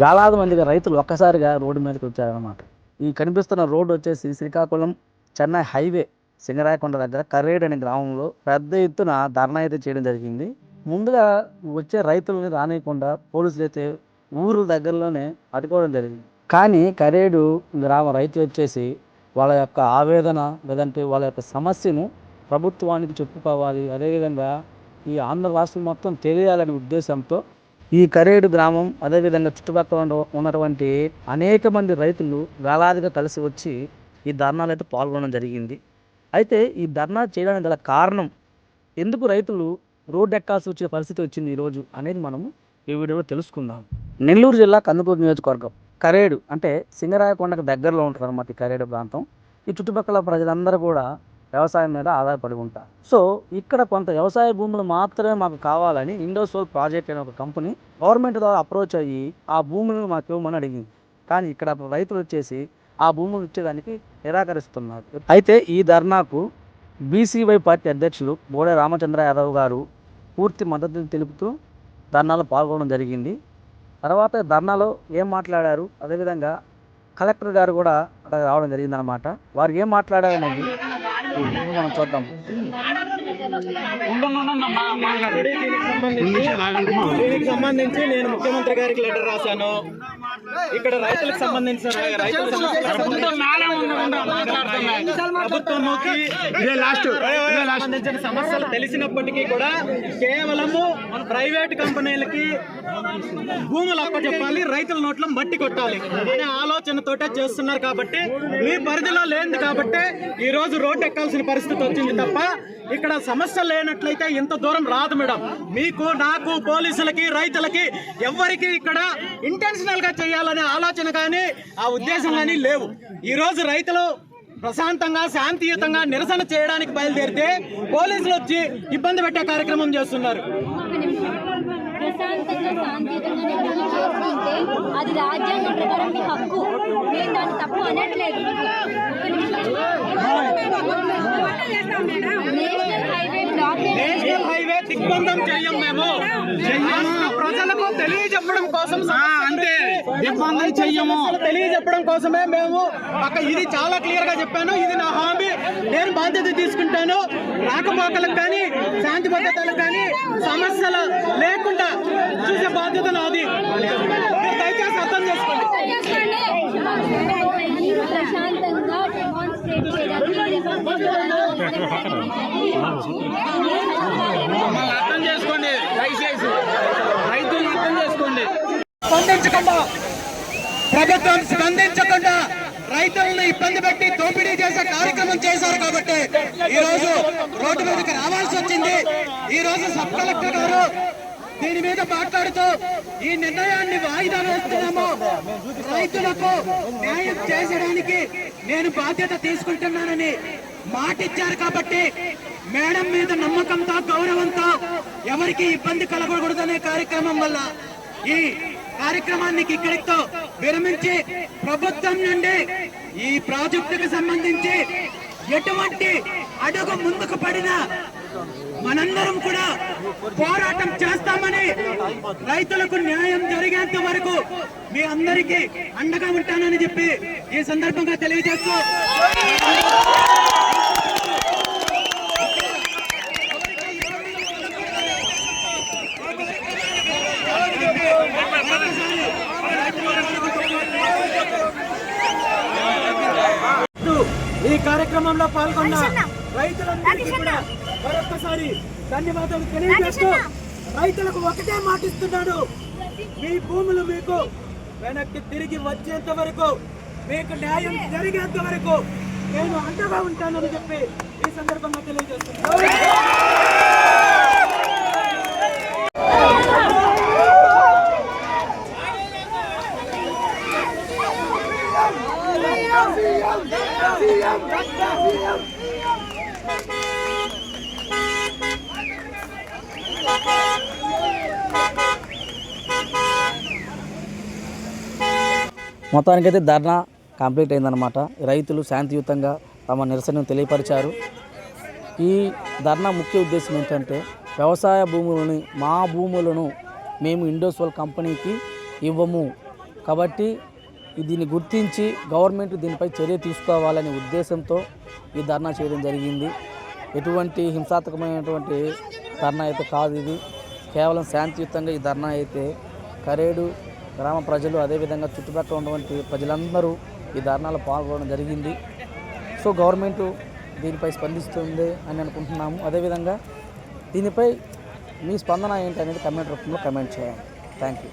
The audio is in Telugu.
వేలాది మందిగా రైతులు ఒక్కసారిగా రోడ్డు మీదకి వచ్చారన్నమాట. ఈ కనిపిస్తున్న రోడ్డు వచ్చేసి శ్రీకాకుళం చెన్నై హైవే సింగరాయకొండ దగ్గర కర్రేడు అనే గ్రామంలో పెద్ద ఎత్తున ధర్నా అయితే చేయడం జరిగింది. ముందుగా వచ్చే రైతులని రానియకుండా పోలీసులు అయితే ఊరు దగ్గరలోనే అడ్డుకోవడం జరిగింది. కానీ కరేడు గ్రామ రైతులు వచ్చేసి వాళ్ళ యొక్క ఆవేదన లేదంటే వాళ్ళ యొక్క సమస్యను ప్రభుత్వానికి చెప్పుకోవాలి, అదేవిధంగా ఈ ఆంధ్ర రాష్ట్రం మొత్తం తెలియాలనే ఉద్దేశంతో ఈ కరేడు గ్రామం అదేవిధంగా చుట్టుపక్కల ఉన్నటువంటి అనేక మంది రైతులు వేలాదిగా కలిసి వచ్చి ఈ ధర్నాలు అయితే పాల్గొనడం జరిగింది. అయితే ఈ ధర్నా చేయడానికి గల కారణం, ఎందుకు రైతులు రోడ్డు ఎక్కాల్సి వచ్చే పరిస్థితి వచ్చింది ఈరోజు అనేది మనము ఈ వీడియోలో తెలుసుకుందాం. నెల్లూరు జిల్లా కందుకూరు నియోజకవర్గం కరేడు అంటే సింగరాయకొండకు దగ్గరలో ఉంటుంది అన్నమాట ఈ కరేడు ప్రాంతం. ఈ చుట్టుపక్కల ప్రజలందరూ కూడా వ్యవసాయం మీద ఆధారపడి ఉంటారు. సో ఇక్కడ కొంత వ్యవసాయ భూములు మాత్రమే మాకు కావాలని ఇండోసోల్ ప్రాజెక్ట్ అనే ఒక కంపెనీ గవర్నమెంట్ ద్వారా అప్రోచ్ అయ్యి ఆ భూములను మాకు ఇవ్వమని అడిగింది. కానీ ఇక్కడ రైతులు వచ్చేసి ఆ భూములు ఇచ్చేదానికి నిరాకరిస్తున్నారు. అయితే ఈ ధర్నాకు బీసీవై పార్టీ అధ్యక్షులు బోడే రామచంద్ర యాదవ్ గారు పూర్తి మద్దతు తెలుపుతూ ధర్నాలో పాల్గొనడం జరిగింది. తర్వాత ధర్నాలో ఏం మాట్లాడారు, అదేవిధంగా కలెక్టర్ గారు కూడా అక్కడ రావడం జరిగిందనమాట. వారు ఏం మాట్లాడారనేది మనం చూద్దాం. దీనికి సంబంధించి నేను ముఖ్యమంత్రి గారికి లెటర్ రాశాను. ఇక్కడ రైతులకు సంబంధించిన ప్రభుత్వంకి సంబంధించిన సమస్యలు తెలిసినప్పటికీ కూడా కేవలము ప్రైవేట్ కంపెనీలకి భూములు అప్పచెప్పాలి, రైతుల నోట్లో మట్టి కొట్టాలి అనే ఆలోచనతోటే చేస్తున్నారు. కాబట్టి మీ పరిధిలో లేనిది కాబట్టి ఈ రోజు రోడ్డు ఎక్కాల్సిన పరిస్థితి వచ్చింది తప్ప ఇక్కడ సమస్య లేనట్లయితే ఇంత దూరం రాదు మేడం. మీకు, నాకు, పోలీసులకి, రైతులకి ఎవరికి ఇక్కడ ఇంటెన్షనల్ గా చేయాలనే ఆలోచన కానీ ఆ ఉద్దేశం కానీ లేవు. ఈ రోజు రైతులు ప్రశాంతంగా శాంతియుతంగా నిరసన చేయడానికి బయలుదేరితే పోలీసులు వచ్చి ఇబ్బంది పెట్టే కార్యక్రమం చేస్తున్నారు. ప్రశాంతంగా శాంతియుతంగా నిరసన చేసుకుంటే అది రాజ్యాంగం ప్రకారం మీ హక్కు. నేను దాన్ని తప్పు అనట్లేదు. నేషనల్ హైవే దిగ్బంధం చెయ్యం మేము. ప్రజలకు తెలియజెప్పడం కోసం అంతే, దిగ్బంధం చెయ్యము తెలియజెప్పడం కోసమే మేము ఇది చాలా క్లియర్ గా చెప్పాను. ఇది నా హామీ, నేను బాధ్యత తీసుకుంటాను. రాకపోకలకు కానీ శాంతి భద్రతలకు కానీ సమస్యలు లేకుండా చూసే బాధ్యత నాది. దయచేసి అర్థం చేసుకోండి. ప్రశాంతంగా డెమాన్స్ట్రేట్ అర్థం చేసుకోండి, దయచేసి రైతులను అర్థం చేసుకోండి. స్పందించకుండా, ప్రభుత్వం స్పందించకుండా రైతులను ఇబ్బంది పెట్టి దోపిడీ చేసే కార్యక్రమం చేశారు కాబట్టి ఈ రోజు రోడ్డు మీదకి రావాల్సి వచ్చింది. ఈ రోజు సబ్ కలెక్టర్ గారు దీని మీద మాట్లాడుతూ ఈ నిర్ణయాన్ని వాయిదా వేస్తున్నాము, రైతులకు న్యాయం చేసడానికి నేను బాధ్యత తీసుకుంటున్నానని మాట ఇచ్చారు. కాబట్టి మేడం మీద నమ్మకంతో, గౌరవంతో ఎవరికి ఇబ్బంది కలగకూడదనే కార్యక్రమం వల్ల ఈ కార్యక్రమానికి ఇక్కడితో విరమించి ప్రభుత్వం నుండి ఈ ప్రాజెక్టుకు సంబంధించి ఎటువంటి అడుగు ముందుకు పడినా మనందరం కూడా పోరాటం చేస్తామని, రైతులకు న్యాయం జరిగేంత వరకు మీ అందరికీ అండగా ఉంటానని చెప్పి ఈ సందర్భంగా తెలియజేస్తూ ఈ కార్యక్రమంలో పాల్గొన్న రైతులందరికీ కూడా మరొకసారి ధన్యవాదాలు తెలియజేస్తూ రైతులకు ఒకటే మాటిస్తున్నాడు, మీ భూములు మీకు వెనక్కి తిరిగి వచ్చేంత వరకు, మీకు న్యాయం జరిగేంత వరకు నేను అండగా ఉంటానని చెప్పి ఈ సందర్భంగా తెలియజేస్తున్నాను. మొత్తానికైతే ధర్నా కంప్లీట్ అయిందనమాట. రైతులు శాంతియుతంగా తమ నిరసనను తెలియపరిచారు. ఈ ధర్నా ముఖ్య ఉద్దేశం ఏంటంటే, వ్యవసాయ భూములని, మా భూములను మేము ఇండోసోల్ కంపెనీకి ఇవ్వము, కాబట్టి దీన్ని గుర్తించి గవర్నమెంట్ దీనిపై చర్య తీసుకోవాలనే ఉద్దేశంతో ఈ ధర్నా చేయడం జరిగింది. ఎటువంటి హింసాత్మకమైనటువంటి ధర్నా అయితే కాదు, ఇది కేవలం శాంతియుతంగా ఈ ధర్నా అయితే కరేడు గ్రామ ప్రజలు అదేవిధంగా చుట్టుపక్కల ఉన్నటువంటి ప్రజలందరూ ఈ ధర్నాలో పాల్గొనడం జరిగింది. సో గవర్నమెంట్ దీనిపై స్పందిస్తుంది అని అనుకుంటున్నాము. అదేవిధంగా దీనిపై మీ స్పందన ఏంటి అనేది కమెంట్ రూపంలో కమెంట్ చేయండి. Thank you.